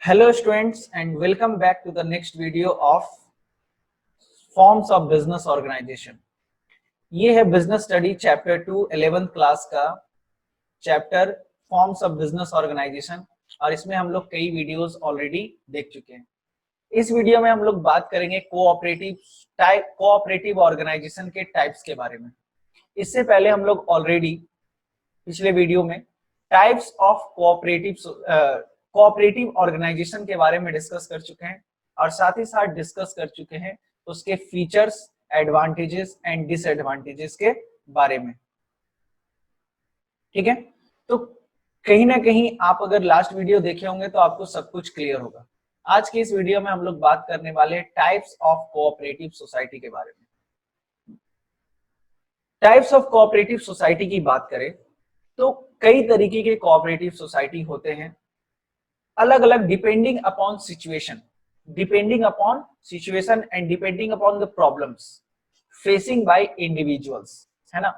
Hello students and welcome back to the next video of Forms of Business Organization। ये है business study chapter 2 11th class का chapter forms of business organisation और इसमें हम लोग कई वीडियोस ऑलरेडी देख चुके हैं। इस वीडियो में हम लोग बात करेंगे कोऑपरेटिव ऑर्गेनाइजेशन के टाइप्स के बारे में। इससे पहले हम लोग ऑलरेडी पिछले वीडियो में टाइप्स ऑफ कोऑपरेटिव ऑर्गेनाइजेशन के बारे में डिस्कस कर चुके हैं और साथ ही साथ डिस्कस कर चुके हैं उसके फीचर्स, एडवांटेजेस एंड डिसएडवांटेजेस के बारे में। ठीक है, तो कहीं ना कहीं आप अगर लास्ट वीडियो देखे होंगे तो आपको सब कुछ क्लियर होगा। आज की इस वीडियो में हम लोग बात करने वाले टाइप्स ऑफ कोऑपरेटिव सोसाइटी के बारे में। टाइप्स ऑफ कोऑपरेटिव सोसाइटी की बात करें तो कई तरीके के कोऑपरेटिव सोसाइटी होते हैं, अलग अलग depending upon situation and depending upon the problems facing bye individuals, है ना।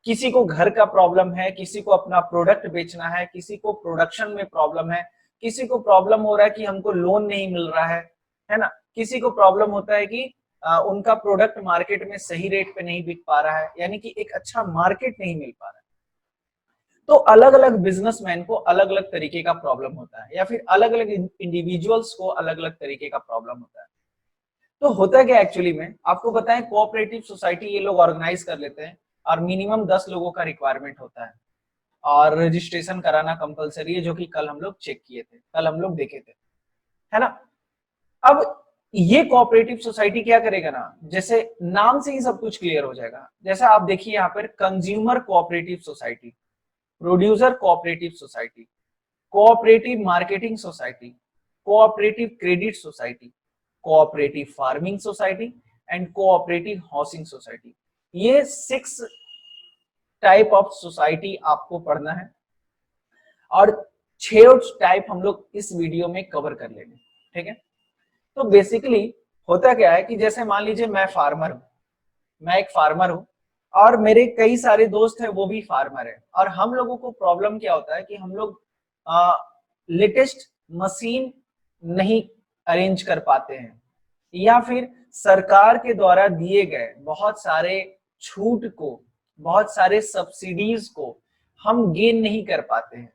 किसी को घर का प्रॉब्लम है, किसी को अपना प्रोडक्ट बेचना है, किसी को प्रोडक्शन में प्रॉब्लम है, किसी को प्रॉब्लम हो रहा है कि हमको लोन नहीं मिल रहा है ना। किसी को प्रॉब्लम होता है कि उनका प्रोडक्ट मार्केट में सही रेट पे नहीं बिक पा रहा है, यानी कि एक अच्छा मार्केट नहीं मिल पा रहा है। तो अलग अलग बिजनेसमैन को अलग अलग तरीके का प्रॉब्लम होता है या फिर अलग अलग इंडिविजुअल्स को अलग अलग तरीके का प्रॉब्लम होता है। तो होता क्या एक्चुअली में आपको बताएं, कोऑपरेटिव सोसाइटी ये लोग ऑर्गेनाइज कर लेते हैं और मिनिमम 10 लोगों का रिक्वायरमेंट होता है और रजिस्ट्रेशन कराना कंपलसरी है, जो कि कल हम लोग चेक किए थे, कल हम लोग देखे थे, है ना। अब ये कोऑपरेटिव सोसाइटी क्या करेगा ना, जैसे नाम से ही सब कुछ क्लियर हो जाएगा। जैसे आप देखिए यहाँ पर consumer cooperative society, producer cooperative society, cooperative marketing society, cooperative credit society, cooperative farming society and cooperative housing society. ये 6 टाइप ऑफ सोसाइटी आपको पढ़ना है और 6 टाइप हम लोग इस वीडियो में कवर कर लेंगे। ठीक है, तो बेसिकली होता क्या है कि जैसे मान लीजिए मैं एक फार्मर हूं और मेरे कई सारे दोस्त हैं वो भी फार्मर है, और हम लोगों को प्रॉब्लम क्या होता है कि हम लोग लेटेस्ट मशीन नहीं अरेंज कर पाते हैं या फिर सरकार के द्वारा दिए गए बहुत सारे छूट को, बहुत सारे सब्सिडीज को हम गेन नहीं कर पाते हैं,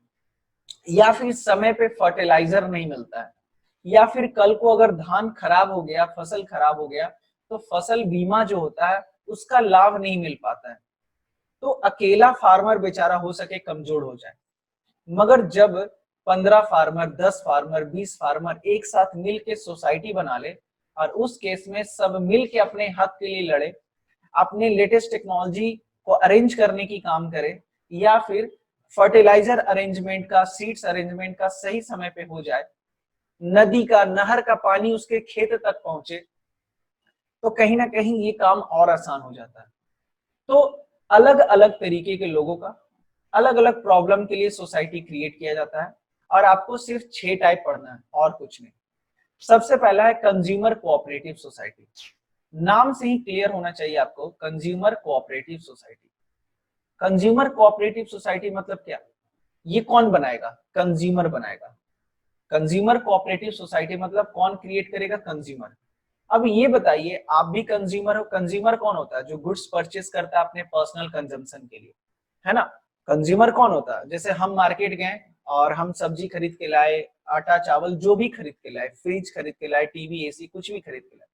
या फिर समय पे फर्टिलाइजर नहीं मिलता है, या फिर कल को अगर धान खराब हो गया, फसल खराब हो गया तो फसल बीमा जो होता है उसका लाभ नहीं मिल पाता है। तो अकेला फार्मर बेचारा हो सके कमजोर हो जाए, मगर जब 15 फार्मर, 10 फार्मर, 20 फार्मर एक साथ मिल के सोसाइटी बना ले और उस केस में सब मिल के अपने हक के लिए लड़े, अपने लेटेस्ट टेक्नोलॉजी को अरेंज करने की काम करे, या फिर फर्टिलाइजर अरेंजमेंट का, सीड्स अरेंजमेंट का सही समय पे हो जाए, नदी का, नहर का पानी उसके खेत तक पहुंचे, तो कहीं ना कहीं ये काम और आसान हो जाता है। तो अलग अलग तरीके के लोगों का अलग अलग प्रॉब्लम के लिए सोसाइटी क्रिएट किया जाता है और आपको सिर्फ 6 टाइप पढ़ना है और कुछ नहीं। सबसे पहला है कंज्यूमर कोऑपरेटिव सोसाइटी। नाम से ही क्लियर होना चाहिए आपको, consumer cooperative society. Consumer cooperative society मतलब क्या? ये कौन बनाएगा? कंज्यूमर बनाएगा। कंज्यूमर कोऑपरेटिव सोसाइटी मतलब कौन क्रिएट करेगा? कंज्यूमर। अब ये बताइए, आप भी कंज्यूमर हो। कंज्यूमर कौन होता है? जो गुड्स परचेस करता है अपने पर्सनल कंजम्पशन के लिए, है ना। कंज्यूमर कौन होता है? जैसे हम मार्केट गए और हम सब्जी खरीद के लाए, आटा चावल जो भी खरीद के लाए, फ्रिज खरीद के लाए, टीवी एसी कुछ भी खरीद के लाए,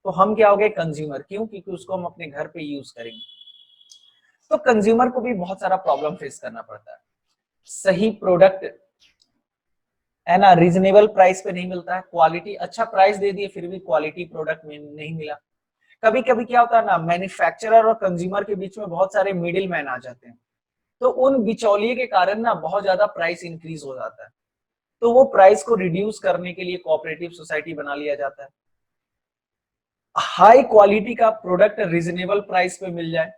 तो हम क्या हो गए? कंज्यूमर। क्यों? क्योंकि उसको हम अपने घर पे यूज करेंगे। तो कंज्यूमर को भी बहुत सारा प्रॉब्लम फेस करना पड़ता है। सही प्रोडक्ट, है ना, रीजनेबल प्राइस पे नहीं मिलता है, क्वालिटी, अच्छा प्राइस दे दिए फिर भी क्वालिटी प्रोडक्ट में नहीं मिला। कभी कभी क्या होता है ना, मैन्युफैक्चरर और कंज्यूमर के बीच में बहुत सारे मिडिल मैन आ जाते हैं, तो उन बिचौलिए के कारण ना बहुत ज्यादा प्राइस इंक्रीज हो जाता है। तो वो प्राइस को रिड्यूस करने के लिए कोऑपरेटिव सोसाइटी बना लिया जाता है। हाई क्वालिटी का प्रोडक्ट रीजनेबल प्राइस पे मिल जाए,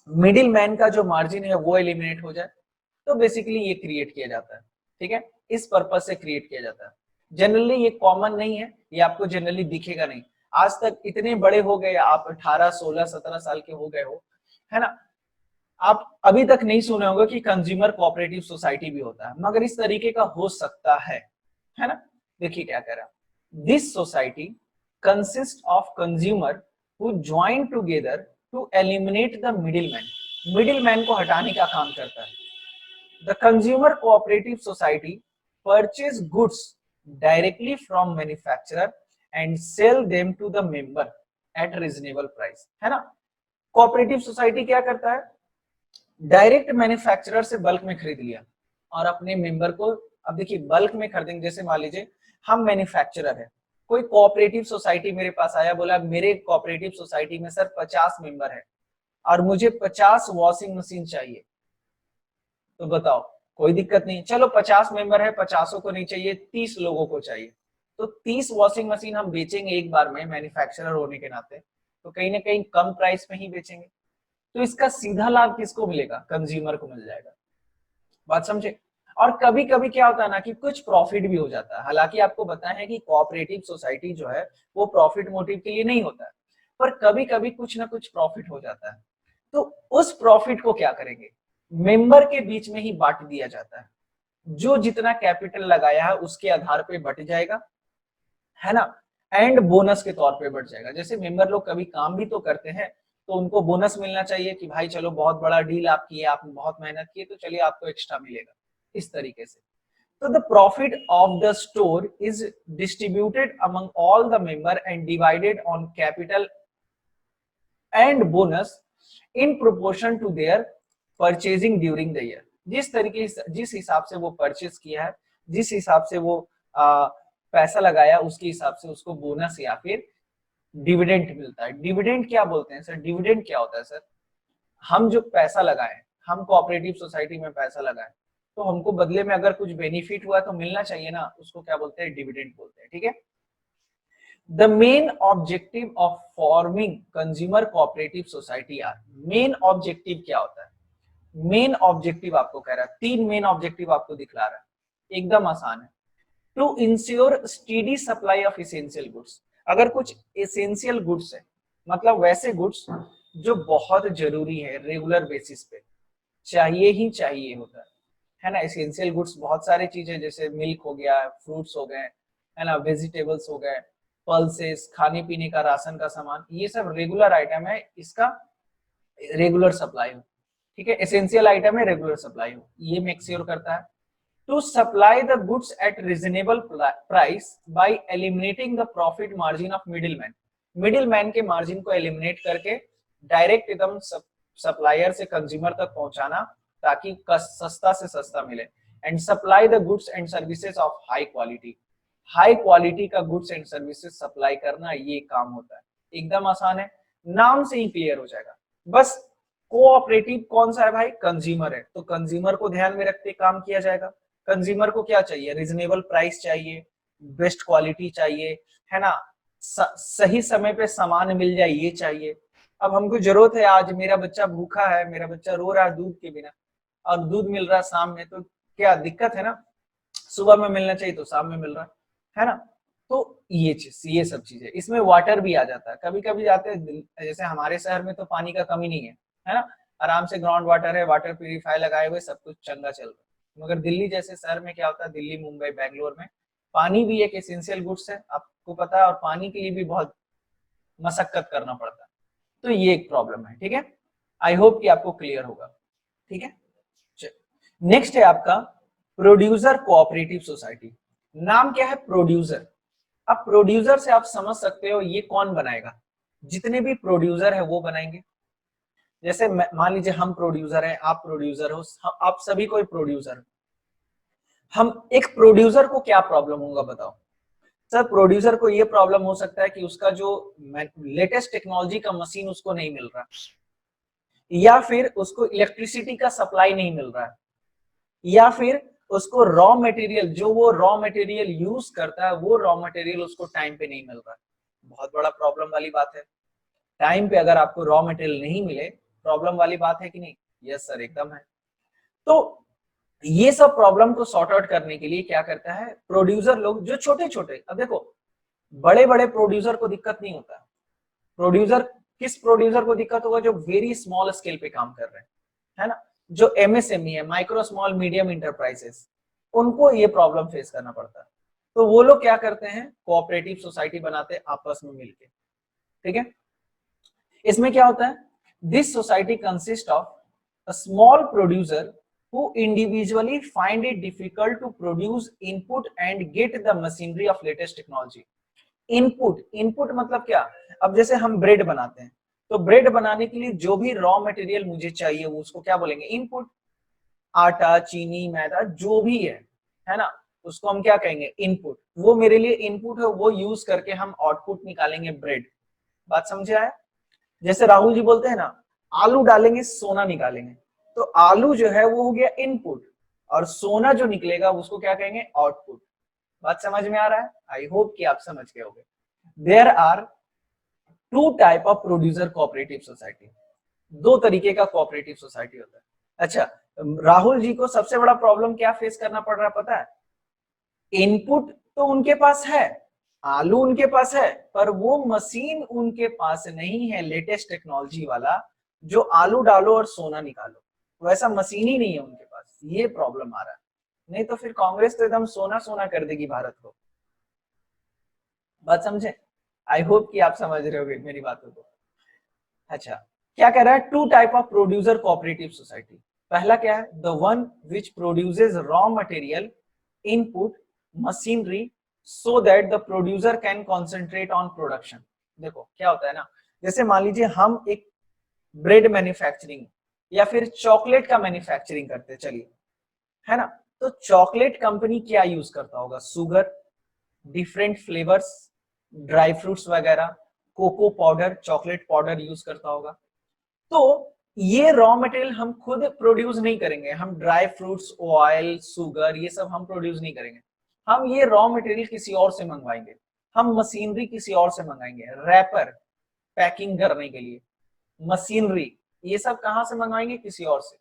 मिडिल मैन का जो मार्जिन है वो एलिमिनेट हो जाए, तो बेसिकली ये क्रिएट किया जाता है। ठीक है, इस पर्पज से क्रिएट किया जाता है। जनरली ये कॉमन नहीं है, ये आपको जनरली दिखेगा नहीं। आज तक इतने बड़े हो गए आप, 18, 16, 17 साल के हो गए हो, है ना, आप अभी तक नहीं सुने होंगे कि कंज्यूमर कोऑपरेटिव सोसाइटी भी होता है, मगर इस तरीके का हो सकता है ना। देखिए क्या कह रहा है, this society consist of consumer who join together to eliminate the middleman. Middleman को हटाने का काम करता है। The consumer cooperative society purchase goods directly from manufacturer and sell them to the member at reasonable price, है ना। Cooperative society क्या करता है, डायरेक्ट मैन्युफैक्चरर से बल्क में खरीद लिया और अपने मेंबर को, अब देखिए बल्क में खरीदेंगे, जैसे मान लीजिए हम मैन्युफैक्चरर है, कोई कोऑपरेटिव सोसाइटी मेरे पास आया, बोला मेरे कोऑपरेटिव सोसाइटी में सर 50 मेंबर है और मुझे 50 वॉशिंग मशीन चाहिए, तो बताओ कोई दिक्कत नहीं, चलो 50 मेंबर है, 50 को नहीं चाहिए, 30 लोगों को चाहिए, तो 30 वॉशिंग मशीन हम बेचेंगे एक बार में मैन्युफैक्चरर होने के नाते, तो कहीं ना कहीं कम प्राइस में ही बेचेंगे, तो इसका सीधा लाभ किसको मिलेगा, कंज्यूमर को मिल जाएगा। बात समझे। और कभी कभी क्या होता है ना कि कुछ प्रॉफिट भी हो जाता है, हालांकि आपको बताया है कि कोऑपरेटिव सोसाइटी जो है वो प्रॉफिट मोटिव के लिए नहीं होता है, पर कभी कभी कुछ ना कुछ प्रॉफिट हो जाता है, तो उस प्रॉफिट को क्या करेंगे, मेंबर के बीच में ही बांट दिया जाता है, जो जितना कैपिटल लगाया है उसके आधार पे बट जाएगा, है ना, एंड बोनस के तौर पे बढ़ जाएगा। जैसे मेंबर लोग कभी काम भी तो करते हैं, तो उनको बोनस मिलना चाहिए कि भाई चलो बहुत बड़ा डील आप किए, आपने बहुत मेहनत की, तो चलिए आपको एक्स्ट्रा मिलेगा, इस तरीके से। तो the profit of the store is distributed among all the member and divided on capital and bonus in proportion to their purchasing during the year. जिस तरीके जिस हिसाब से वो परचेज किया है, जिस हिसाब से वो पैसा लगाया, उसके हिसाब से उसको बोनस या फिर डिविडेंड मिलता है। डिविडेंड क्या बोलते हैं सर, डिविडेंड क्या होता है सर, हम जो पैसा लगाए, हम कोऑपरेटिव सोसाइटी में पैसा लगाए, तो हमको बदले में अगर कुछ बेनिफिट हुआ तो मिलना चाहिए ना, उसको क्या बोलते हैं, डिविडेंड बोलते हैं, ठीक है। The main objective of forming consumer cooperative society are, main objective क्या होता है, मेन ऑब्जेक्टिव आपको कह रहा है, 3 मेन ऑब्जेक्टिव आपको दिखला रहा है, एकदम आसान है। To ensure steady supply of essential goods, अगर कुछ एसेंशियल गुड्स है, मतलब वैसे गुड्स जो बहुत जरूरी है, रेगुलर बेसिस पे चाहिए ही चाहिए होता है ना। एसेंशियल गुड्स बहुत सारी चीजें, जैसे मिल्क हो गया, फ्रूट्स हो गए, है ना, वेजिटेबल्स हो गए, पल्सेस, खाने पीने का राशन का सामान, ये सब रेगुलर आइटम है, इसका रेगुलर सप्लाई हो, ठीक है, एसेंशियल आइटम है, रेगुलर सप्लाई हो, ये मेक श्योर करता है। To supply the goods at reasonable price by eliminating the profit margin of middleman, middleman के मार्जिन को एलिमिनेट करके डायरेक्ट एकदम सप्लायर से कंज्यूमर तक पहुंचाना, ताकि सस्ता से सस्ता मिले, and supply the goods and services of high quality, high quality का गुड्स एंड सर्विसेज सप्लाई करना, ये काम होता है। एकदम आसान है, नाम से ही क्लियर हो जाएगा। बस कोऑपरेटिव कौन सा है भाई, कंज्यूमर है, तो कंज्यूमर को ध्यान में रखते काम किया जाएगा। कंज्यूमर को क्या चाहिए, रीजनेबल प्राइस चाहिए, बेस्ट क्वालिटी चाहिए, है ना, सही समय पे सामान मिल जाए, ये चाहिए। अब हमको जरूरत है, आज मेरा बच्चा भूखा है, मेरा बच्चा रो रहा है दूध के बिना, और दूध मिल रहा है शाम में, तो क्या दिक्कत है ना, सुबह में मिलना चाहिए तो शाम में मिल रहा है ना। तो ये चीज, ये सब चीजें, इसमें वाटर भी आ जाता है, कभी कभी जाते हैं, जैसे हमारे शहर में तो पानी का कमी नहीं है ना, आराम से ग्राउंड वाटर है, वाटर प्यूरिफायर लगाए हुए, सब कुछ चंगा चल रहा है। मगर दिल्ली जैसे शहर में क्या होता है, दिल्ली, मुंबई, बेंगलोर में पानी भी एक एसेंशियल गुड्स है, आपको पता है, और पानी के लिए भी बहुत मशक्कत करना पड़ता है, तो ये एक प्रॉब्लम है, ठीक है। आई होप कि आपको क्लियर होगा, ठीक है। नेक्स्ट है आपका प्रोड्यूसर कोऑपरेटिव सोसाइटी। नाम क्या है, प्रोड्यूसर। अब प्रोड्यूसर से आप समझ सकते हो ये कौन बनाएगा, जितने भी प्रोड्यूसर है वो बनाएंगे। जैसे मान लीजिए हम प्रोड्यूसर हैं, आप प्रोड्यूसर हो, आप सभी कोई प्रोड्यूसर हो। हम एक प्रोड्यूसर को क्या प्रॉब्लम होगा बताओ सर, प्रोड्यूसर को ये प्रॉब्लम हो सकता है कि उसका जो लेटेस्ट टेक्नोलॉजी का मशीन उसको नहीं मिल रहा, या फिर उसको इलेक्ट्रिसिटी का सप्लाई नहीं मिल रहा है, या फिर उसको रॉ मटेरियल, जो वो रॉ मटेरियल यूज करता है, वो रॉ मटेरियल उसको टाइम पे नहीं मिल रहा है। बहुत बड़ा प्रॉब्लम वाली बात है। टाइम पे अगर आपको रॉ मटेरियल नहीं मिले, प्रॉब्लम वाली बात है कि नहीं? यस सर, एकदम है। तो ये सब प्रॉब्लम को सॉर्ट आउट करने के लिए क्या करता है प्रोड्यूसर लोग, जो छोटे छोटे, अब देखो बड़े बड़े प्रोड्यूसर को दिक्कत नहीं होता। प्रोड्यूसर, किस प्रोड्यूसर को दिक्कत होगा, जो वेरी स्मॉल स्केल पे काम कर रहे हैं, है ना, जो एमएसएमई है, माइक्रो स्मॉल मीडियम इंटरप्राइजेस, उनको ये प्रॉब्लम फेस करना पड़ता है। तो वो लोग क्या करते हैं, कोऑपरेटिव सोसाइटी बनाते हैं आपस में मिलके, ठीक है। इसमें क्या होता है, this society consist of a small producer who individually find it difficult to produce input and get the machinery of latest technology। Input मतलब क्या, अब जैसे हम ब्रेड बनाते हैं, तो ब्रेड बनाने के लिए जो भी रॉ मटेरियल मुझे चाहिए वो उसको क्या बोलेंगे, इनपुट। आटा, चीनी, मैदा, जो भी है ना, उसको हम क्या कहेंगे, इनपुट। वो मेरे लिए इनपुट है, वो यूज करके हम आउटपुट निकालेंगे ब्रेड। बात समझे आया। जैसे राहुल जी बोलते हैं ना, आलू डालेंगे सोना निकालेंगे, तो आलू जो है वो हो गया इनपुट, और सोना जो निकलेगा उसको क्या कहेंगे, आउटपुट। बात समझ में आ रहा है, आई होप कि आप समझ गए होंगे। There are two type of producer cooperative society, दो तरीके का कोऑपरेटिव सोसाइटी होता है। अच्छा, राहुल जी को सबसे बड़ा प्रॉब्लम क्या फेस करना पड़ रहा है पता है, इनपुट तो उनके पास है, आलू उनके पास है, पर वो मशीन उनके पास नहीं है लेटेस्ट टेक्नोलॉजी वाला, जो आलू डालो और सोना निकालो, वैसा मशीन ही नहीं है उनके पास। ये प्रॉब्लम आ रहा है, नहीं तो फिर कांग्रेस तो एकदम सोना सोना कर देगी भारत को। बात समझे, आई होप कि आप समझ रहे होगे मेरी बातों को। अच्छा, क्या कह रहा है, two type of producer cooperative society. पहला क्या है, the one which produces raw material, input, machinery, so that the producer can concentrate on production. देखो क्या होता है ना, जैसे मान लीजिए हम एक ब्रेड मैन्युफैक्चरिंग या फिर चॉकलेट का मैन्युफैक्चरिंग करते, चलिए, है ना, तो चॉकलेट कंपनी क्या यूज करता होगा, sugar, different flavours, dry fruits वगैरह, cocoa powder, chocolate powder use करता होगा। तो ये रॉ मटेरियल हम खुद प्रोड्यूस नहीं करेंगे, हम ड्राई फ्रूट्स, ऑयल, सुगर, ये सब हम प्रोड्यूस नहीं करेंगे, हम ये रॉ मटेरियल किसी और से मंगवाएंगे, हम मशीनरी किसी और से मंगाएंगे, रैपर पैकिंग करने के लिए, मशीनरी, ये सब कहां से मंगवाएंगे, किसी और से।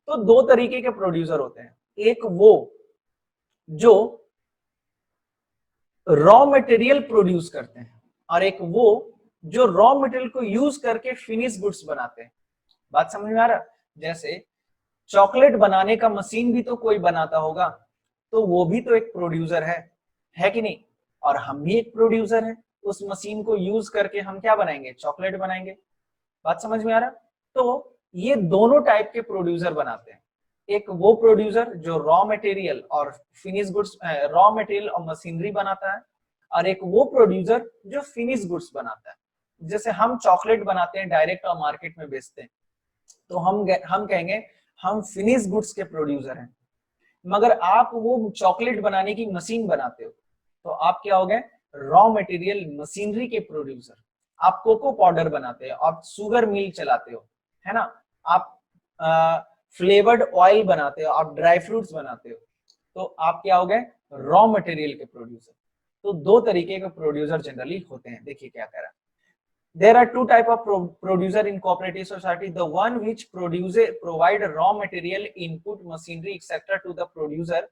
तो दो तरीके के प्रोड्यूसर होते हैं, एक वो जो रॉ मटेरियल प्रोड्यूस करते हैं, और एक वो जो रॉ मटेरियल को यूज करके फिनिश गुड्स बनाते हैं। बात समझ में आ रहा, जैसे चॉकलेट बनाने का मशीन भी तो कोई बनाता होगा, तो वो भी तो एक प्रोड्यूसर है कि नहीं, और हम भी एक प्रोड्यूसर है, उस मशीन को यूज करके हम क्या बनाएंगे, चॉकलेट बनाएंगे। बात समझ में आ रहा, तो ये दोनों टाइप के प्रोड्यूसर बनाते हैं, एक वो प्रोड्यूसर जो रॉ मटेरियल और फिनिश गुड्स, रॉ मटेरियल और मशीनरी बनाता है, और एक वो प्रोड्यूसर जो फिनिश गुड्स बनाता है। जैसे हम चॉकलेट बनाते हैं डायरेक्ट और मार्केट में बेचते हैं, तो हम कहेंगे हम फिनिश गुड्स के प्रोड्यूसर हैं। मगर आप वो चॉकलेट बनाने की मशीन बनाते हो, तो आप क्या हो गए, रॉ मटेरियल मशीनरी के प्रोड्यूसर। आप कोको पाउडर बनाते हो, आप शुगर मिल चलाते हो, है ना, आप फ्लेवर्ड ऑयल बनाते हो, आप ड्राई फ्रूट्स बनाते हो, तो आप क्या हो गए, रॉ मटेरियल के प्रोड्यूसर। तो दो तरीके के प्रोड्यूसर जनरली होते हैं। देखिए क्या कह रहा है, there are two type of producer in cooperative society, the one which provide raw material, input, machinery, etc. to the producer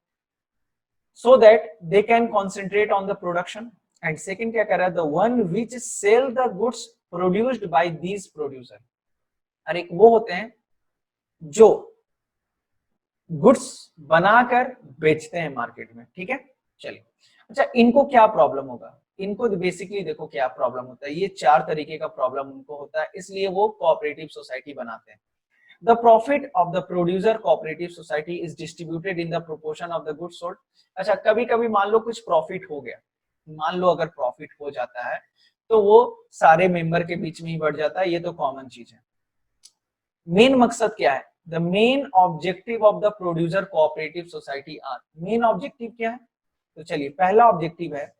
so that they can concentrate on the production, and second क्या कह रहा है, the one which sell the goods produced by these producer। और एक वो होते हैं जो गुड्स बनाकर बेचते हैं मार्केट में, ठीक है। चलिए, अच्छा, इनको क्या प्रॉब्लम होगा, इनको बेसिकली देखो क्या प्रॉब्लम होता है, ये चार तरीके का प्रॉब्लम उनको होता है, इसलिए वो कोऑपरेटिव सोसाइटी बनाते हैं। The profit of the producer cooperative society is distributed in the proportion of the goods sold. अच्छा, कभी कभी मान लो कुछ प्रॉफिट हो गया, मान लो अगर प्रॉफिट हो जाता है तो वो सारे मेंबर के बीच में ही बढ़ जाता है, ये तो कॉमन चीज है। मेन मकसद क्या है, the main objective of the producer cooperative society are, main objective क्या है, तो चलिए, पहला ऑब्जेक्टिव है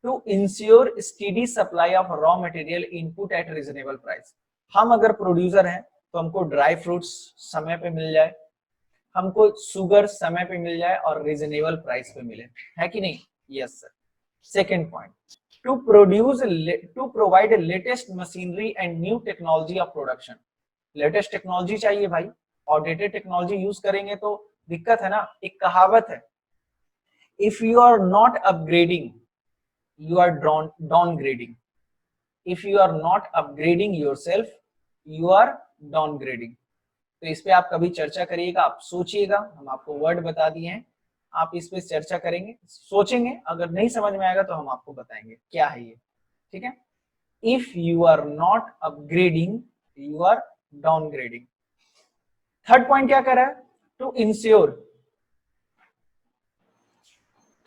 to ensure steady supply of raw material input at reasonable price. हम अगर प्रोड्यूसर हैं तो हमको ड्राई फ्रूट्स समय पे मिल जाए, हमको शुगर समय पे मिल जाए और रीजनेबल प्राइस पे मिले, है कि नहीं, yes sir. Second point, to provide latest machinery and new technology of production. Latest technology चाहिए भाई, आउटडेटेड टेक्नोलॉजी यूज करेंगे तो दिक्कत है ना। एक कहावत है, if you are not upgrading you are downgrading, if you are not upgrading yourself you are downgrading। तो इस पे आप कभी चर्चा करिएगा, आप सोचिएगा, हम आपको वर्ड बता दिए हैं, आप इस पे चर्चा करेंगे, सोचेंगे, अगर नहीं समझ में आएगा तो हम आपको बताएंगे क्या है ये, ठीक है। If you are not upgrading, you are downgrading. Third point क्या कह रहा है, टू इंश्योर,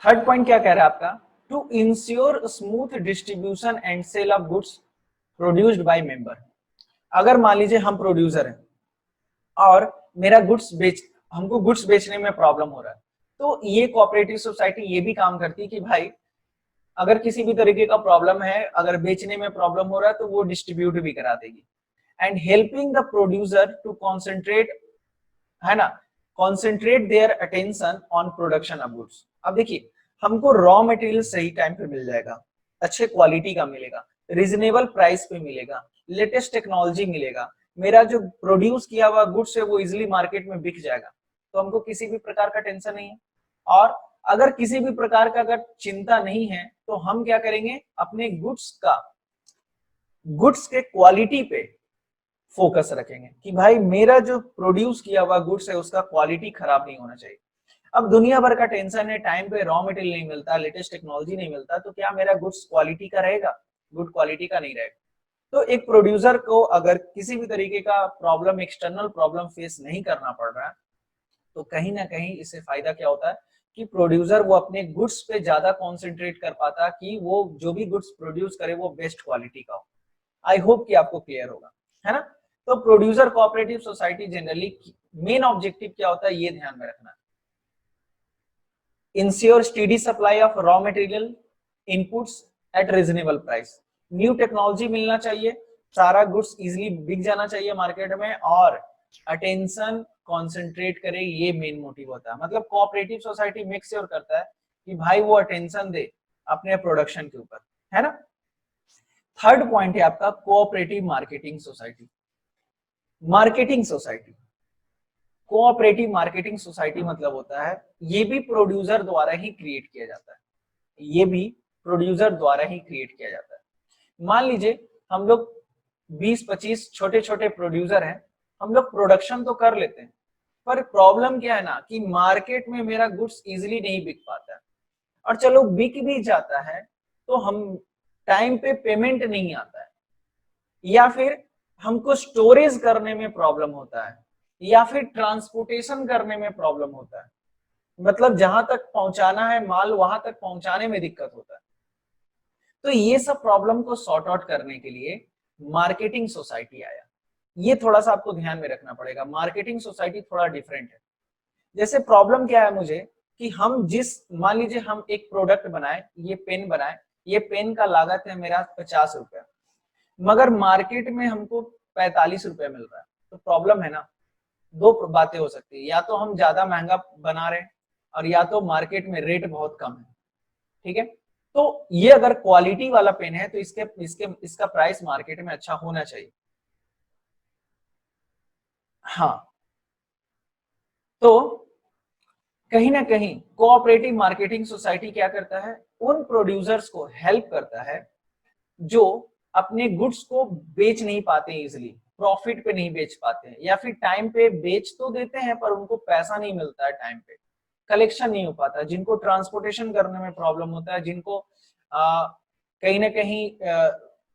थर्ड पॉइंट क्या कह रहा है आपका, to ensure smooth distribution and sale of goods produced by member. अगर मान लीजिए हम प्रोड्यूसर हैं और मेरा गुड्स बेच, हमको गुड्स बेचने में प्रॉब्लम हो रहा है, तो ये कोऑपरेटिव सोसाइटी ये भी काम करती है कि भाई अगर किसी भी तरीके का प्रॉब्लम है, अगर बेचने में प्रॉब्लम हो रहा है तो वो डिस्ट्रीब्यूट भी करा देगी। And helping the producer to concentrate, है ना, concentrate their attention on production of goods. अब देखिए हमको रॉ मटेरियल सही टाइम पे मिल जाएगा, अच्छे क्वालिटी का मिलेगा, रीजनेबल प्राइस पे मिलेगा, लेटेस्ट टेक्नोलॉजी मिलेगा, मेरा जो प्रोड्यूस किया हुआ गुड्स है वो इजिली मार्केट में बिक जाएगा, तो हमको किसी भी प्रकार का टेंशन नहीं है। और अगर किसी भी प्रकार का अगर चिंता नहीं है तो हम क्या करेंगे, अपने गुड्स का, गुड्स के क्वालिटी पे फोकस रखेंगे कि भाई मेरा जो प्रोड्यूस किया हुआ गुड्स है उसका क्वालिटी खराब नहीं होना चाहिए। अब दुनिया भर का टेंशन है, टाइम पे रॉ मटेरियल नहीं मिलता, लेटेस्ट टेक्नोलॉजी नहीं मिलता, तो क्या मेरा गुड्स क्वालिटी का रहेगा, गुड क्वालिटी का नहीं रहेगा। तो एक प्रोड्यूसर को अगर किसी भी तरीके का प्रॉब्लम, एक्सटर्नल प्रॉब्लम फेस नहीं करना पड़ रहा है, तो कहीं ना कहीं इससे फायदा क्या होता है कि प्रोड्यूसर वो अपने गुड्स पे ज्यादा कॉन्सेंट्रेट कर पाता कि वो जो भी गुड्स प्रोड्यूस करे वो बेस्ट क्वालिटी का हो। आई होप कि आपको क्लियर होगा, है ना। तो producer cooperative society generally main objective क्या होता है ये ध्यान में रखना, ensure steady supply of raw material inputs eight reasonable price. New technology मिलना चाहिए, सारा गुड्स इजिली बिक जाना चाहिए मार्केट में, और अटेंशन कॉन्सेंट्रेट करे, ये मेन मोटिव होता है। मतलब कोऑपरेटिव सोसाइटी मेक श्योर करता है कि भाई वो अटेंशन दे अपने प्रोडक्शन के ऊपर, है ना। थर्ड पॉइंट है आपका cooperative marketing society. Marketing society, cooperative marketing society मतलब होता है ये भी प्रोड्यूसर द्वारा ही क्रिएट किया जाता है, ये भी प्रोड्यूसर द्वारा ही क्रिएट किया जाता है। मान लीजिए हम लोग 20-25 छोटे छोटे प्रोड्यूसर हैं, हम लोग प्रोडक्शन तो कर लेते हैं, पर प्रॉब्लम क्या है ना कि मार्केट में मेरा गुड्स इजीली नहीं बिक पाता है, और चलो बिक भी जाता है तो हम टाइम पे पेमेंट नहीं आता है, या फिर हमको स्टोरेज करने में प्रॉब्लम होता है, या फिर ट्रांसपोर्टेशन करने में प्रॉब्लम होता है, मतलब जहां तक पहुंचाना है माल वहां तक पहुंचाने में दिक्कत होता है। तो ये सब प्रॉब्लम को सॉर्ट आउट करने के लिए मार्केटिंग सोसाइटी आया। ये थोड़ा सा आपको ध्यान में रखना पड़ेगा, मार्केटिंग सोसाइटी थोड़ा डिफरेंट है। जैसे प्रॉब्लम क्या है मुझे कि हम जिस, मान लीजिए हम एक प्रोडक्ट बनाए, ये पेन बनाए, ये पेन का लागत है मेरा 50 रुपया, मगर मार्केट में हमको 45 रुपया मिल रहा है, तो प्रॉब्लम है ना। दो बातें हो सकती है, या तो हम ज्यादा महंगा बना रहे हैं, और या तो मार्केट में रेट बहुत कम है, ठीक है। तो ये अगर क्वालिटी वाला पेन है तो इसके इसके इसका प्राइस मार्केट में अच्छा होना चाहिए। हाँ, तो कहीं ना कहीं कोऑपरेटिव मार्केटिंग सोसाइटी क्या करता है, उन प्रोड्यूसर्स को हेल्प करता है जो अपने गुड्स को बेच नहीं पाते इजिली, प्रॉफिट पे नहीं बेच पाते हैं, या फिर टाइम पे बेच तो देते हैं पर उनको पैसा नहीं मिलता है, टाइम पे कलेक्शन नहीं हो पाता, जिनको ट्रांसपोर्टेशन करने में प्रॉब्लम होता है, जिनको कहीं ना कहीं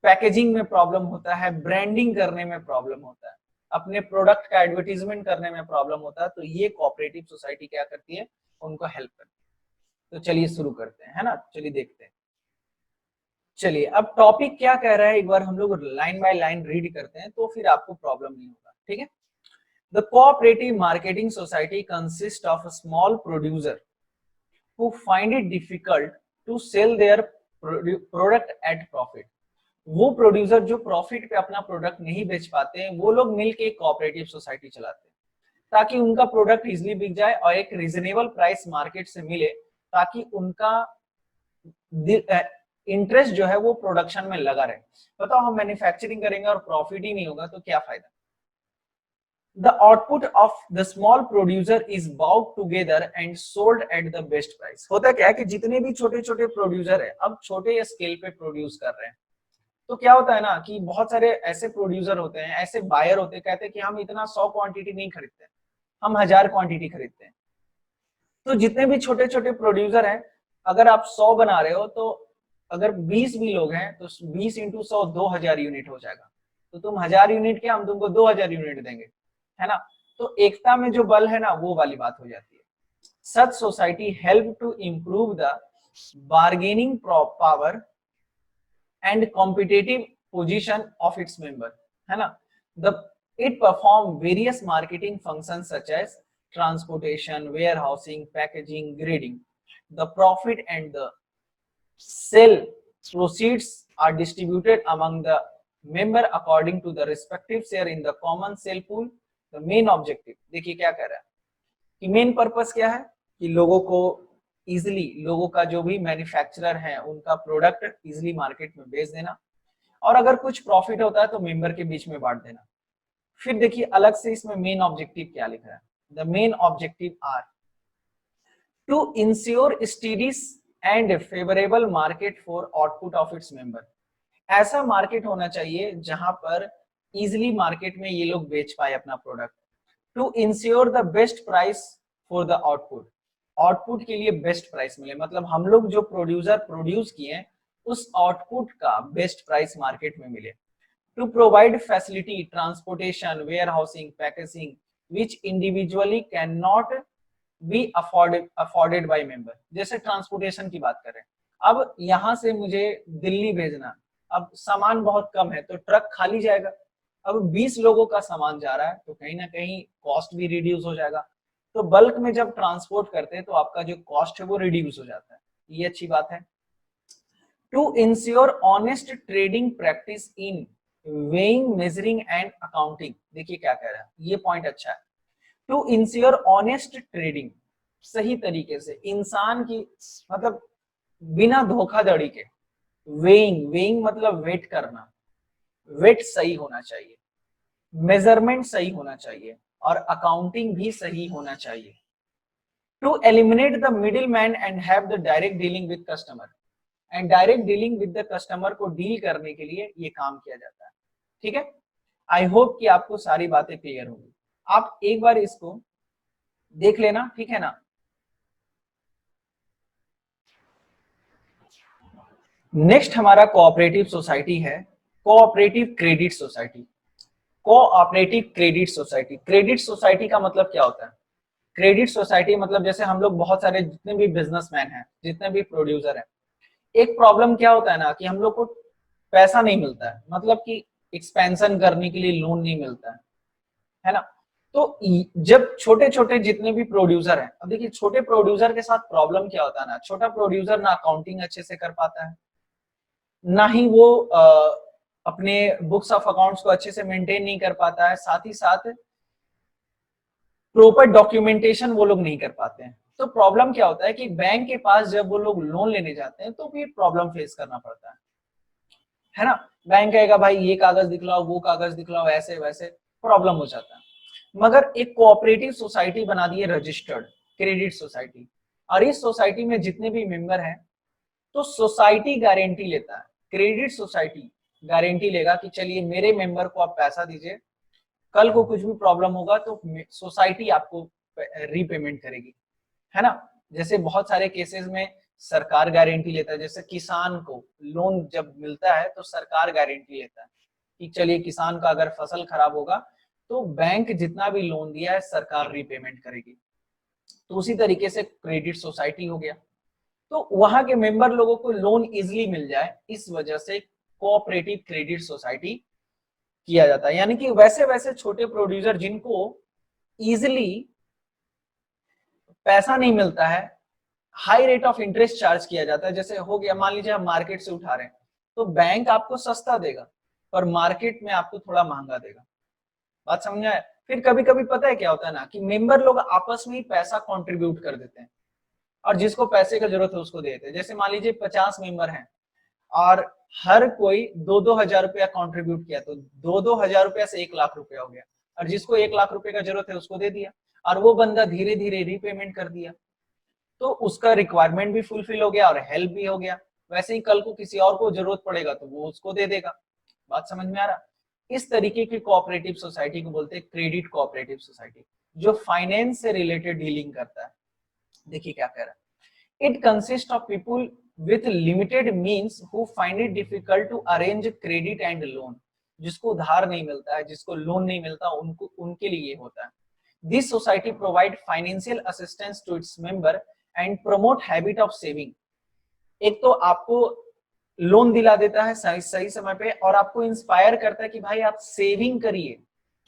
पैकेजिंग में प्रॉब्लम होता है, ब्रांडिंग करने में प्रॉब्लम होता है, अपने प्रोडक्ट का एडवर्टीजमेंट करने में प्रॉब्लम होता है, तो ये कोऑपरेटिव सोसाइटी क्या करती है, उनको हेल्प करती है। तो चलिए शुरू करते हैं, है ना, चलिए देखते हैं। चलिए अब टॉपिक क्या कह रहा है एक बार हम लोग लाइन बाय लाइन रीड करते हैं, तो फिर आपको प्रॉब्लम नहीं होगा, ठीक है। The cooperative marketing society consist of a small producer who find it difficult to sell their product at profit। वो प्रोड्यूसर जो प्रॉफिट पे अपना प्रोडक्ट नहीं बेच पाते हैं, वो लोग मिलके एक कोऑपरेटिव सोसाइटी चलाते हैं ताकि उनका प्रोडक्ट इजिली बिक जाए और एक रीजनेबल प्राइस मार्केट से मिले, ताकि उनका इंटरेस्ट जो है वो प्रोडक्शन में लगा रहे। बताओ हम मैन्युफैक्चरिंग करेंगे और प्रॉफिट ही नहीं होगा तो क्या फायदा। The output of the small producer is bought together and sold at the best price। होता क्या है कि जितने भी छोटे छोटे प्रोड्यूसर है, अब छोटे स्केल पे प्रोड्यूस कर रहे हैं, तो क्या होता है ना कि बहुत सारे ऐसे प्रोड्यूसर होते हैं, ऐसे बायर होते हैं, कहते हैं कि हम इतना 100 क्वांटिटी नहीं खरीदते, हम 1000 क्वांटिटी खरीदते हैं। तो जितने भी छोटे छोटे प्रोड्यूसर हैं, अगर आप 100 बना रहे हो तो अगर 20 भी लोग हैं तो 20 इंटू 100 2000 यूनिट हो जाएगा। तो तुम 1000 यूनिट के, हम तुमको 2000 यूनिट देंगे, है ना। तो एकता में जो बल है ना, वो वाली बात हो जाती है। Such society help to improve the bargaining power and competitive position of its member, है ना। The it perform various marketing function such as transportation, warehousing, packaging, grading. The profit and the sale proceeds are distributed among the member according to the respective share in the common sale pool. The main objective, देखिए क्या कह रहा है कि main purpose क्या है कि लोगों को इजिली, लोगों का जो भी मैन्युफैक्चरर है उनका प्रोडक्ट इजिली मार्केट में बेच देना, और अगर कुछ प्रॉफिट होता है तो मेंबर के बीच में बांट देना। फिर देखिए अलग से इसमें मेन ऑब्जेक्टिव क्या लिखा है। The main objective are to ensure studies and favourable market for output of its member. ऐसा मार्केट होना चाहिए जहां पर इजिली मार्केट में ये लोग बेच पाए अपना product. To ensure the best price for the output, output के लिए बेस्ट प्राइस मिले, मतलब हम लोग जो प्रोड्यूसर प्रोड्यूस किए उस आउटपुट का बेस्ट प्राइस मार्केट में मिले। To provide facility transportation, warehousing, packaging which individually can not be afforded by member. जैसे ट्रांसपोर्टेशन की बात करें, अब यहां से मुझे दिल्ली भेजना, अब सामान बहुत कम है तो ट्रक खाली जाएगा। अब 20 लोगों का सामान जा रहा है तो कहीं ना कहीं कॉस्ट भी रिड्यूस हो जाएगा। तो बल्क में जब ट्रांसपोर्ट करते हैं तो आपका जो कॉस्ट है वो रिड्यूस हो जाता है, ये अच्छी बात है। To ensure honest trading practice in weighing, measuring and accounting. देखिए क्या कह रहा है, ये पॉइंट अच्छा है। टू इंश्योर ऑनेस्ट ट्रेडिंग, सही तरीके से इंसान की, मतलब बिना धोखाधड़ी के। वेइंग, वेइंग मतलब वेट करना, वेट सही होना चाहिए, मेजरमेंट सही होना चाहिए, और अकाउंटिंग भी सही होना चाहिए। To eliminate the middle man and have the direct dealing with customer, and direct dealing with the customer को डील करने के लिए ये काम किया जाता है। ठीक है, आई होप कि आपको सारी बातें क्लियर होंगी। आप एक बार इसको देख लेना, ठीक है ना। नेक्स्ट हमारा कोऑपरेटिव सोसाइटी है, cooperative credit society. Cooperative credit society, credit society का मतलब क्या होता है? क्रेडिट सोसाइटी मतलब जैसे हम लोग बहुत सारे जितने भी बिजनेसमैन हैं, जितने भी प्रोड्यूसर हैं, एक प्रॉब्लम क्या होता है ना कि हम लोग को पैसा नहीं मिलता है, मतलब कि एक्सपेंशन करने के लिए लोन नहीं मिलता है ना। तो जब छोटे छोटे जितने भी प्रोड्यूसर हैं, अब देखिए छोटे प्रोड्यूसर के साथ प्रॉब्लम क्या होता है ना, छोटा प्रोड्यूसर ना अकाउंटिंग अच्छे से कर पाता है, ना ही वो अपने बुक्स ऑफ अकाउंट्स को अच्छे से मेंटेन नहीं कर पाता है, साथ ही साथ प्रॉपर डॉक्यूमेंटेशन वो लोग नहीं कर पाते हैं। तो प्रॉब्लम क्या होता है कि बैंक के पास जब वो लोग लोन लेने जाते हैं तो फिर प्रॉब्लम फेस करना पड़ता है ना। बैंक कहेगा भाई ये कागज दिखलाओ, वो कागज दिखलाओ, ऐसे वैसे प्रॉब्लम हो जाता है। मगर एक कोऑपरेटिव सोसाइटी बना दी है रजिस्टर्ड क्रेडिट सोसाइटी, और इस सोसाइटी में जितने भी मेंबर हैं तो सोसाइटी गारंटी लेता है, क्रेडिट सोसाइटी गारंटी लेगा कि चलिए मेरे मेंबर को आप पैसा दीजिए, कल को कुछ भी प्रॉब्लम होगा तो सोसाइटी आपको रीपेमेंट करेगी, है ना। जैसे बहुत सारे केसेस में सरकार गारंटी लेता है, जैसे किसान को लोन जब मिलता है तो सरकार गारंटी लेता है कि चलिए किसान का अगर फसल खराब होगा तो बैंक जितना भी लोन दिया है सरकार रीपेमेंट करेगी। तो उसी तरीके से क्रेडिट सोसाइटी हो गया, तो वहां के मेंबर लोगों को लोन इजिली मिल जाए, इस वजह से कोऑपरेटिव क्रेडिट सोसाइटी किया जाता है। यानी कि वैसे वैसे छोटे प्रोड्यूसर जिनको इजिली पैसा नहीं मिलता है, high rate of interest charge किया जाता है। जैसे हो गया, मान लीजिए हम मार्केट से उठा रहे हैं तो बैंक आपको सस्ता देगा पर मार्केट में आपको थोड़ा महंगा देगा, बात समझ आए। फिर कभी कभी पता है क्या होता है ना कि मेंबर लोग आपस में ही पैसा कंट्रीब्यूट कर देते हैं, और जिसको पैसे का जरूरत है उसको दे देते हैं। जैसे मान लीजिए 50 मेंबर हैं और हर कोई 2-2 हजार रुपया कंट्रीब्यूट किया, तो 2-2 हजार रुपया से 1 लाख रुपया हो गया, और जिसको 1 लाख रुपए का जरूरत है उसको दे दिया, और वो बंदा धीरे धीरे रीपेमेंट कर दिया, तो उसका रिक्वायरमेंट भी फुलफिल हो गया और हेल्प भी हो गया। वैसे ही कल को किसी और को जरूरत पड़ेगा तो वो उसको दे देगा, बात समझ में आ रहा। इस तरीके की कोऑपरेटिव सोसाइटी को बोलते हैं क्रेडिट कोऑपरेटिव सोसाइटी, जो फाइनेंस से रिलेटेड डीलिंग करता है। देखिए क्या कह रहा है, it consist of people with limited means who find it difficult to arrange credit and loan. जिसको उधार नहीं मिलता है, जिसको लोन नहीं मिलता, उनको उनके लिए ये होता है। This society provide financial assistance to its member and promote habit of saving. एक तो आपको लोन दिला देता है सही सही समय पे, और आपको इंस्पायर करता है कि भाई आप सेविंग करिए।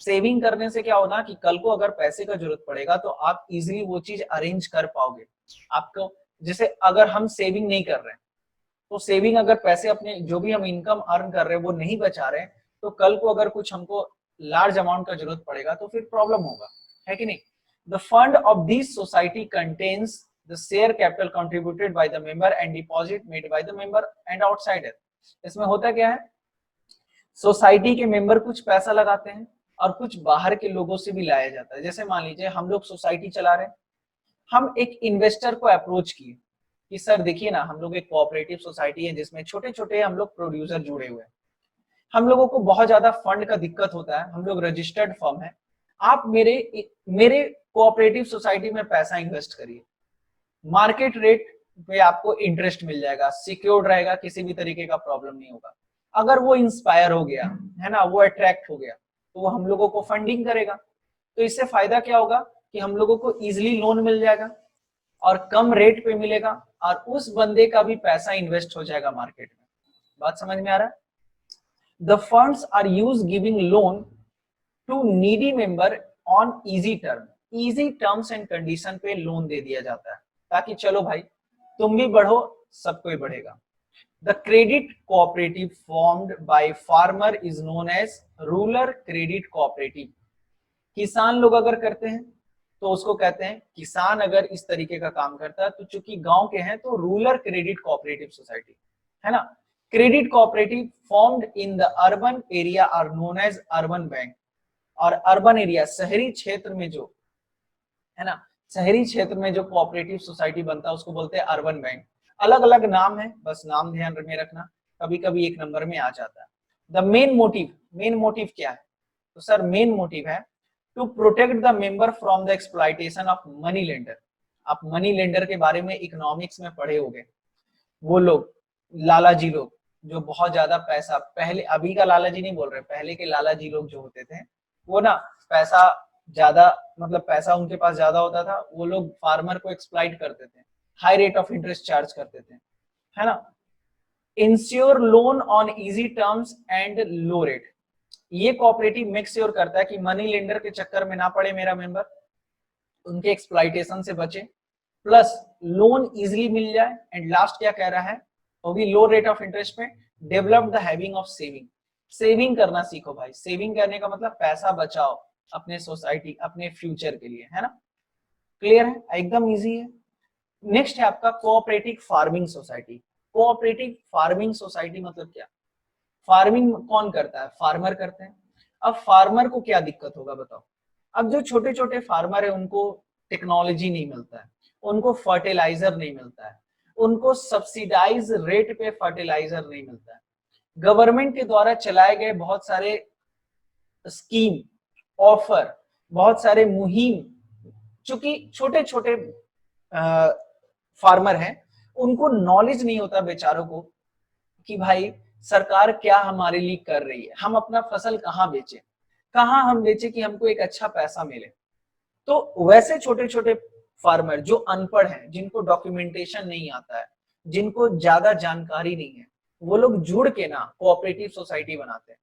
सेविंग करने से क्या होगा कि कल को अगर पैसे का जरूरत पड़ेगा तो आप इजीली वो चीज अरेंज कर पाओगे। आपको जैसे अगर हम सेविंग नहीं कर रहे हैं, तो सेविंग अगर पैसे अपने जो भी हम इनकम अर्न कर रहे हैं वो नहीं बचा रहे हैं, तो कल को अगर कुछ हमको लार्ज अमाउंट का जरूरत पड़ेगा तो फिर प्रॉब्लम होगा, है कि नहीं। The fund of this society contains the share capital contributed by the member and deposit made by the member and outsider। इसमें होता क्या है, सोसाइटी के मेंबर कुछ पैसा लगाते हैं और कुछ बाहर के लोगों से भी लाया जाता है। जैसे मान लीजिए हम लोग सोसाइटी चला रहे हैं, हम एक इन्वेस्टर को अप्रोच किए कि सर देखिए ना, हम लोग एक कोऑपरेटिव सोसाइटी है जिसमें छोटे छोटे हम लोग प्रोड्यूसर जुड़े हुए हैं, हम लोगों को बहुत ज्यादा फंड का दिक्कत होता है, हम लोग रजिस्टर्ड फर्म है, आप मेरे कोऑपरेटिव सोसाइटी में पैसा इन्वेस्ट करिए, मार्केट रेट पे आपको इंटरेस्ट मिल जाएगा, सिक्योर्ड रहेगा, किसी भी तरीके का प्रॉब्लम नहीं होगा। अगर वो इंस्पायर हो गया है ना, वो अट्रैक्ट हो गया, तो वो हम लोगों को फंडिंग करेगा। तो इससे फायदा क्या होगा कि हम लोगों को इजिली लोन मिल जाएगा और कम रेट पे मिलेगा, और उस बंदे का भी पैसा इन्वेस्ट हो जाएगा मार्केट में। बात समझ में आ रहा है। The funds are use giving loan to needy member on easy term. Easy terms and condition पे लोन दे दिया जाता है ताकि चलो भाई तुम भी बढ़ो, सब कोई बढ़ेगा। The credit cooperative formed by farmer is known as rural credit cooperative. किसान लोग अगर करते हैं तो उसको कहते हैं, किसान अगर इस तरीके का काम करता है तो चूंकि गांव के हैं तो रूरल क्रेडिट कोऑपरेटिव सोसाइटी है ना। Credit cooperative formed in the urban area are known as urban bank. और अर्बन एरिया शहरी क्षेत्र में जो है ना, शहरी क्षेत्र में जो कोऑपरेटिव सोसाइटी बनता है उसको बोलते हैं अर्बन बैंक। अलग अलग नाम है, बस नाम ध्यान में रखना, कभी कभी एक नंबर में आ जाता है। द मेन मोटिव क्या है, तो सर मेन मोटिव है to protect the member from the exploitation of money lender. आप मनी लेंडर के बारे में इकोनॉमिक्स में पढ़े होंगे, वो लोग लालाजी लोग जो बहुत ज्यादा पैसा, पहले अभी का लालाजी नहीं बोल रहे, पहले के लालाजी लोग जो होते थे वो ना पैसा ज्यादा, मतलब पैसा उनके पास ज्यादा होता था, वो लोग फार्मर को एक्सप्लॉइट करते थे, high rate of interest charge करते थे, है ना। Ensure loan on easy terms and low rate. ये कोऑपरेटिव मेक श्योर करता है कि मनी लेंडर के चक्कर में ना पड़े मेरा मेंबर, उनके एक्सप्लॉइटेशन से बचे, प्लस लोन इजीली मिल जाए, एंड लास्ट क्या कह रहा है, वो भी लो रेट ऑफ इंटरेस्ट में। Develop the habit of saving. Saving करना सीखो भाई। सेविंग करने का मतलब पैसा बचाओ अपने सोसाइटी, अपने फ्यूचर के लिए, है ना। क्लियर है, एकदम इजी है। नेक्स्ट है आपका cooperative farming society. Cooperative farming society मतलब क्या, फार्मिंग कौन करता है, फार्मर करते हैं। अब फार्मर को क्या दिक्कत होगा बताओ। अब जो छोटे छोटे फार्मर है उनको टेक्नोलॉजी नहीं मिलता है, उनको फर्टिलाइजर नहीं मिलता है, उनको सब्सिडाइज रेट पे फर्टिलाइजर नहीं मिलता है। गवर्नमेंट के द्वारा चलाए गए बहुत सारे स्कीम, ऑफर, बहुत सारे मुहिम, चूंकि छोटे छोटे फार्मर हैं उनको नॉलेज नहीं होता बेचारों को कि भाई सरकार क्या हमारे लिए कर रही है, हम अपना फसल कहाँ बेचें, कहाँ हम बेचें कि हमको एक अच्छा पैसा मिले। तो वैसे छोटे छोटे फार्मर जो अनपढ़ हैं, जिनको डॉक्यूमेंटेशन नहीं आता है, जिनको ज्यादा जानकारी नहीं है, वो लोग जुड़ के ना कोऑपरेटिव सोसाइटी बनाते हैं।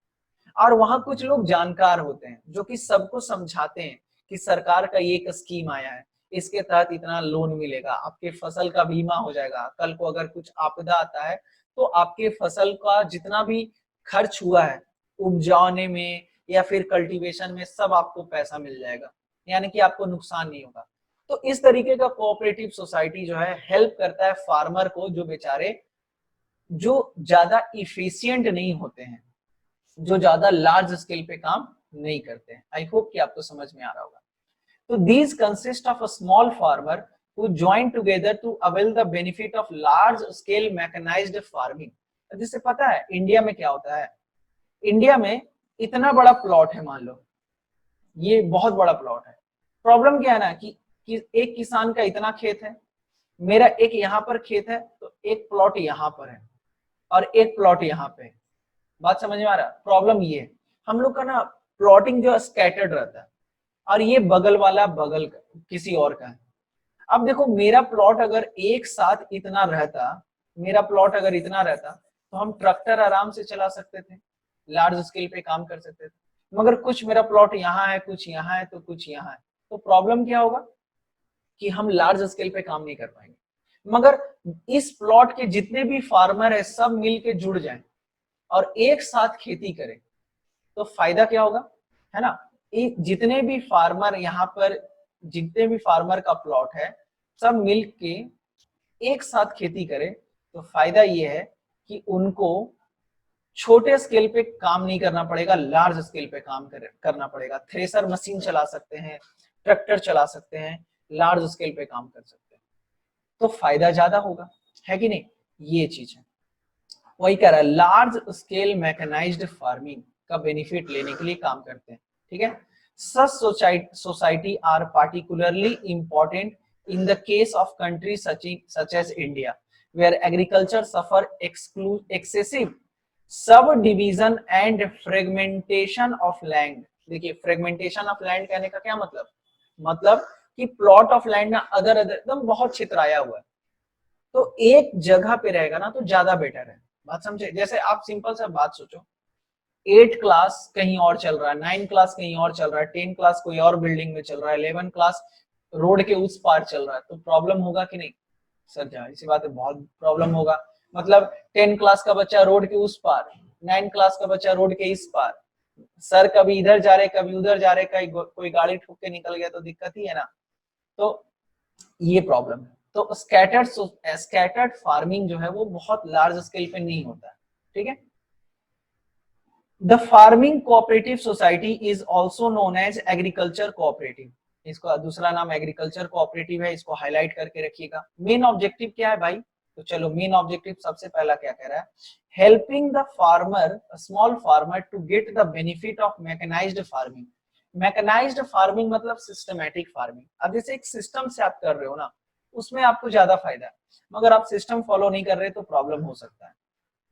और वहां कुछ लोग जानकार होते हैं जो कि सबको समझाते हैं कि सरकार का ये एक स्कीम आया है, इसके तहत इतना लोन मिलेगा, आपके फसल का बीमा हो जाएगा, कल को अगर कुछ आपदा आता है तो आपके फसल का जितना भी खर्च हुआ है उपजाने में या फिर कल्टीवेशन में, सब आपको पैसा मिल जाएगा, यानी कि आपको नुकसान नहीं होगा। तो इस तरीके का कोऑपरेटिव सोसाइटी जो है हेल्प करता है फार्मर को, जो बेचारे जो ज्यादा इफिशियंट नहीं होते हैं, जो ज्यादा लार्ज स्केल पे काम नहीं करते हैं। आई होप कि आपको समझ में आ रहा होगा। तो these consist of a small farmer who join together to avail the benefit of large scale mechanized farming। जिससे पता है इंडिया में क्या होता है, इंडिया में इतना बड़ा प्लॉट है, मान लो ये बहुत बड़ा प्लॉट है, प्रॉब्लम क्या है ना कि कि एक किसान का इतना खेत है, मेरा एक यहाँ पर खेत है, तो एक प्लॉट यहाँ पर है और एक प्लॉट यहाँ पे है। बात समझ में आ रहा है? प्रॉब्लम ये है, हम लोग का ना प्लॉटिंग जो स्कैटर्ड रहता है, और ये बगल वाला बगल किसी और का है। अब देखो मेरा प्लॉट अगर एक साथ इतना रहता, मेरा प्लॉट अगर इतना रहता, तो हम ट्रैक्टर आराम से चला सकते थे, लार्ज स्केल पे काम कर सकते थे। मगर कुछ मेरा प्लॉट यहाँ है, कुछ यहाँ है, तो कुछ यहाँ है, तो प्रॉब्लम क्या होगा कि हम लार्ज स्केल पे काम नहीं कर पाएंगे। मगर इस प्लॉट के जितने भी फार्मर है सब मिलके जुड़ जाएं और एक साथ खेती करें, तो फायदा क्या होगा, है ना? जितने भी फार्मर यहाँ पर, जितने भी फार्मर का प्लॉट है, सब मिलके एक साथ खेती करें, तो फायदा ये है कि उनको छोटे स्केल पे काम नहीं करना पड़ेगा, लार्ज स्केल पे काम करना पड़ेगा। थ्रेसर मशीन चला सकते हैं, ट्रैक्टर चला सकते हैं, लार्ज स्केल पे काम कर सकते हैं, तो फायदा ज्यादा होगा, है कि नहीं? ये चीज है, वही कह रहा है, लार्ज स्केल मैकेनाइज्ड फार्मिंग का बेनिफिट लेने के लिए काम करते हैं, ठीक है। Such society are particularly important in the case of countries such as India, where agriculture suffer excessive subdivision and fragmentation of land। देखिए फ्रेगमेंटेशन ऑफ लैंड कहने का क्या मतलब, मतलब कि प्लॉट ऑफ लैंड ना अदर अदर एकदम बहुत छितराया हुआ है, तो एक जगह पे रहेगा ना तो ज्यादा बेटर है। बात समझे? जैसे आप सिंपल सा बात सोचो, 8 क्लास कहीं और चल रहा है, 9 क्लास कहीं और चल रहा है, 10 क्लास कोई और बिल्डिंग में चल रहा है, 11 क्लास रोड के उस पार चल रहा है, तो प्रॉब्लम होगा कि नहीं? सर जाहिर सी बात है बहुत प्रॉब्लम होगा। मतलब 10 क्लास का बच्चा रोड के उस पार, 9 क्लास का बच्चा रोड के इस पार, सर कभी इधर जा रहे कभी उधर जा रहे, कहीं कोई गाड़ी ठोक के निकल गया तो दिक्कत ही है ना। तो ये प्रॉब्लम है। तो स्कैटर्ड फार्मिंग जो है वो बहुत लार्ज स्केल पे नहीं होता है, ठीक है। The farming cooperative society is also known as agriculture cooperative. इसका दूसरा नाम एग्रीकल्चर कोऑपरेटिव है, इसको हाईलाइट करके रखिएगा। मेन ऑब्जेक्टिव क्या है भाई? तो चलो मेन ऑब्जेक्टिव सबसे पहला क्या कह रहा है, helping the farmer, small farmer to get the benefit of mechanised farming. Mechanised farming मतलब सिस्टमैटिक फार्मिंग। अब जैसे एक सिस्टम से आप कर रहे हो ना, उसमें आपको ज्यादा फायदा है, मगर आप सिस्टम फॉलो नहीं कर रहे तो प्रॉब्लम हो सकता है।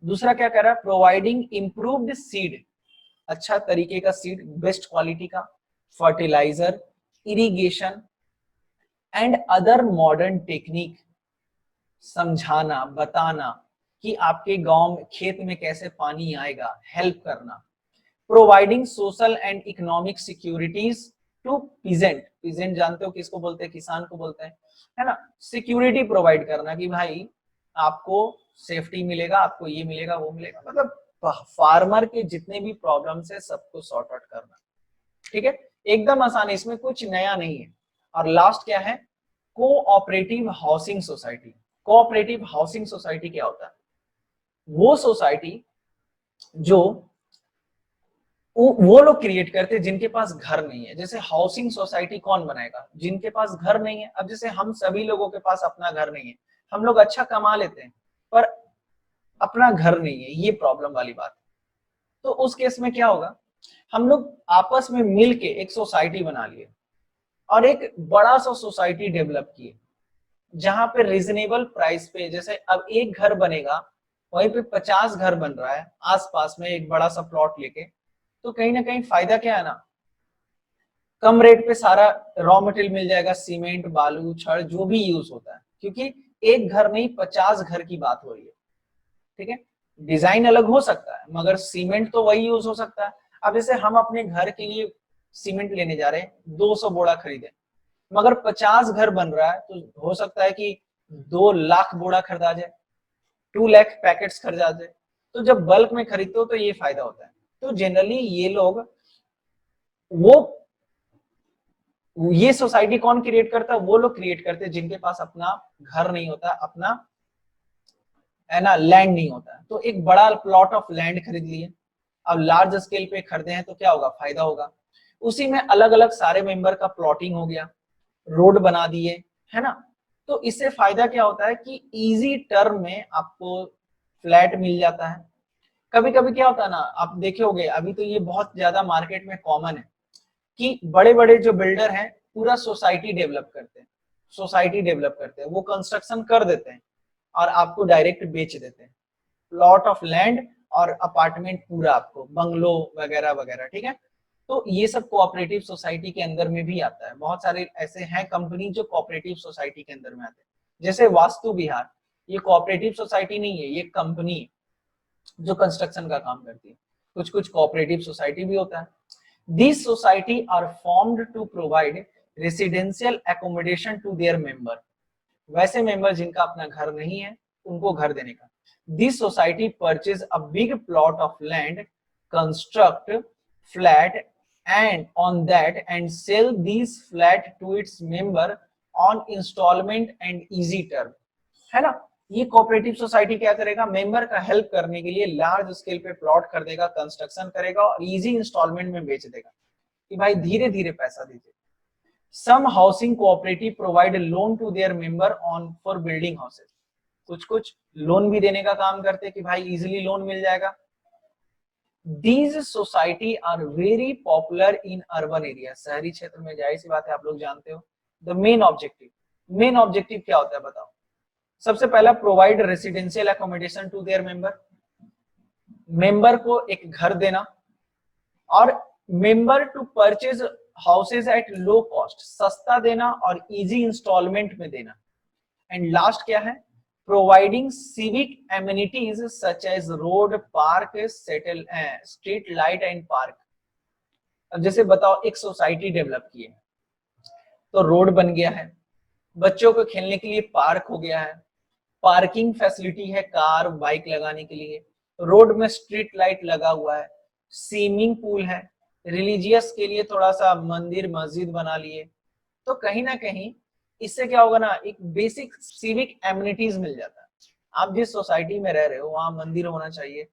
दूसरा क्या कह रहा है, प्रोवाइडिंग इंप्रूव्ड सीड, अच्छा तरीके का सीड, बेस्ट क्वालिटी का fertiliser, irrigation and other modern technique, समझाना बताना कि आपके गांव में खेत में कैसे पानी आएगा, हेल्प करना। Providing social and economic securities to peasant, peasant जानते हो किसको बोलते हैं? किसान को बोलते हैं, है ना। सिक्योरिटी प्रोवाइड करना कि भाई आपको सेफ्टी मिलेगा, आपको ये मिलेगा वो मिलेगा, मतलब फार्मर के जितने भी प्रॉब्लम्स है सबको सॉर्ट आउट करना, ठीक है। एकदम आसान है, इसमें कुछ नया नहीं है। और लास्ट क्या है, cooperative housing society. Cooperative housing society क्या होता है? वो सोसाइटी जो वो लोग क्रिएट करते हैं जिनके पास घर नहीं है। जैसे हाउसिंग सोसाइटी कौन बनाएगा? जिनके पास घर नहीं है। अब जैसे हम सभी लोगों के पास अपना घर नहीं है, हम लोग अच्छा कमा लेते हैं पर अपना घर नहीं है, ये प्रॉब्लम वाली बात है। तो उस केस में क्या होगा, हम लोग आपस में मिलके एक सोसाइटी बना लिए और एक बड़ा सा सोसाइटी डेवलप किए, जहां पे रीजनेबल प्राइस पे, जैसे अब एक घर बनेगा वहीं पे 50 घर बन रहा है आसपास में एक बड़ा सा प्लॉट लेके, तो कहीं ना कहीं फायदा क्या है ना, कम रेट पे सारा रॉ मटेरियल मिल जाएगा, सीमेंट बालू छड़ जो भी यूज होता है, क्योंकि एक घर नहीं 50 घर की बात हो रही है, ठीक है। डिजाइन अलग हो सकता है मगर सीमेंट तो वही यूज हो सकता है। अब जैसे हम अपने घर के लिए सीमेंट लेने जा रहे हैं, 200 बोरा खरीदे, मगर 50 घर बन रहा है तो हो सकता है कि 2 लाख बोरा खरीदा जाए, 2 लाख पैकेट्स खरीदा जाए। तो जब बल्क में खरीदते हो तो ये फायदा होता है। तो जनरली ये लोग, ये सोसाइटी कौन क्रिएट करता है? वो लोग क्रिएट करते हैं जिनके पास अपना घर नहीं होता, अपना है ना लैंड नहीं होता है। तो एक बड़ा प्लॉट ऑफ लैंड खरीद लिए, अब लार्ज स्केल पे खरीदे हैं तो क्या होगा, फायदा होगा। उसी में अलग अलग सारे मेंबर का प्लॉटिंग हो गया, रोड बना दिए, है ना। तो इससे फायदा क्या होता है कि इजी टर्म में आपको फ्लैट मिल जाता है। कभी कभी क्या होता है ना, आप देखे होंगे, अभी तो ये बहुत ज्यादा मार्केट में कॉमन है कि बड़े बड़े जो बिल्डर हैं पूरा सोसाइटी डेवलप करते हैं, सोसाइटी डेवलप करते हैं, वो कंस्ट्रक्शन कर देते हैं और आपको डायरेक्ट बेच देते हैं, प्लॉट ऑफ लैंड और अपार्टमेंट पूरा आपको, बंगलो वगैरह वगैरह, ठीक है। तो ये सब कोऑपरेटिव सोसाइटी के अंदर में भी आता है। बहुत सारे ऐसे हैं कंपनी जो कोऑपरेटिव सोसाइटी के अंदर में आते हैं, जैसे वास्तु विहार, ये कोऑपरेटिव सोसाइटी नहीं है, ये कंपनी जो कंस्ट्रक्शन का काम करती है। कुछ कुछ कोऑपरेटिव सोसाइटी भी होता है। These society are formed to provide residential accommodation to their member. वैसे मेंबर जिनका अपना घर नहीं है उनको घर देने का। This society purchase a big plot of land, construct flat and on that and sell these flat to its member on installment and easy term, है ना। ये कोऑपरेटिव सोसाइटी क्या करेगा, मेंबर का हेल्प करने के लिए लार्ज स्केल पे प्लॉट कर देगा, कंस्ट्रक्शन करेगा और इजी इंस्टॉलमेंट में बेच देगा कि भाई धीरे धीरे पैसा दीजिए। Some housing cooperative provide loan to their member on for building houses, कुछ कुछ लोन भी देने का काम करते हैं कि भाई इजीली लोन मिल जाएगा। These society are very popular in urban area, शहरी क्षेत्र में, जाहिर सी बात है आप लोग जानते हो। The main objective क्या होता है बताओ। सबसे पहला, provide residential accommodation to their member, member को एक घर देना, और member to purchase houses at low cost, सस्ता देना और इजी इंस्टॉलमेंट में देना। एंड लास्ट क्या है, providing civic amenities such as road, park, settle street light and park. अब जैसे बताओ एक सोसाइटी डेवलप की है तो रोड बन गया है, बच्चों को खेलने के लिए पार्क हो गया है, पार्किंग फैसिलिटी है कार बाइक लगाने के लिए, रोड में स्ट्रीट लाइट लगा हुआ है, स्विमिंग पूल है, रिलीजियस के लिए थोड़ा सा मंदिर मस्जिद बना लिए। तो कहीं ना कहीं इससे क्या होगा ना, एक बेसिक सिविक एमिनिटीज मिल जाता है। आप जिस सोसाइटी में रह रहे हो वहां मंदिर होना चाहिए,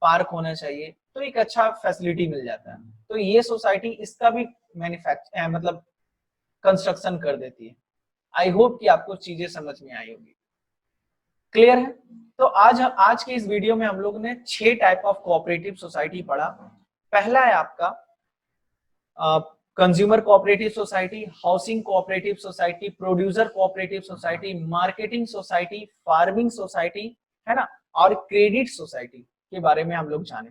पार्क होना चाहिए, तो एक अच्छा फैसिलिटी मिल जाता है। तो ये सोसाइटी इसका भी मैन्युफैक्चर मतलब कंस्ट्रक्शन कर देती है। आई होप कि आपको चीजें समझ में आई होगी, क्लियर है। तो आज के इस वीडियो में हम लोग ने 6 टाइप ऑफ कोऑपरेटिव सोसाइटी पढ़ा। पहला है आपका consumer cooperative society, housing cooperative society, producer cooperative society, marketing society, farming society, है ना, और क्रेडिट सोसाइटी के बारे में हम लोग जाने।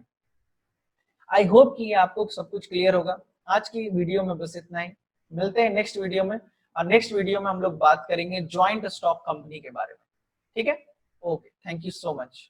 आई होप कि आपको सब कुछ क्लियर होगा। आज की वीडियो में बस इतना ही, मिलते हैं नेक्स्ट वीडियो में, और नेक्स्ट वीडियो में हम लोग बात करेंगे ज्वाइंट स्टॉक कंपनी के बारे में, ठीक है। Okay, thank you so much.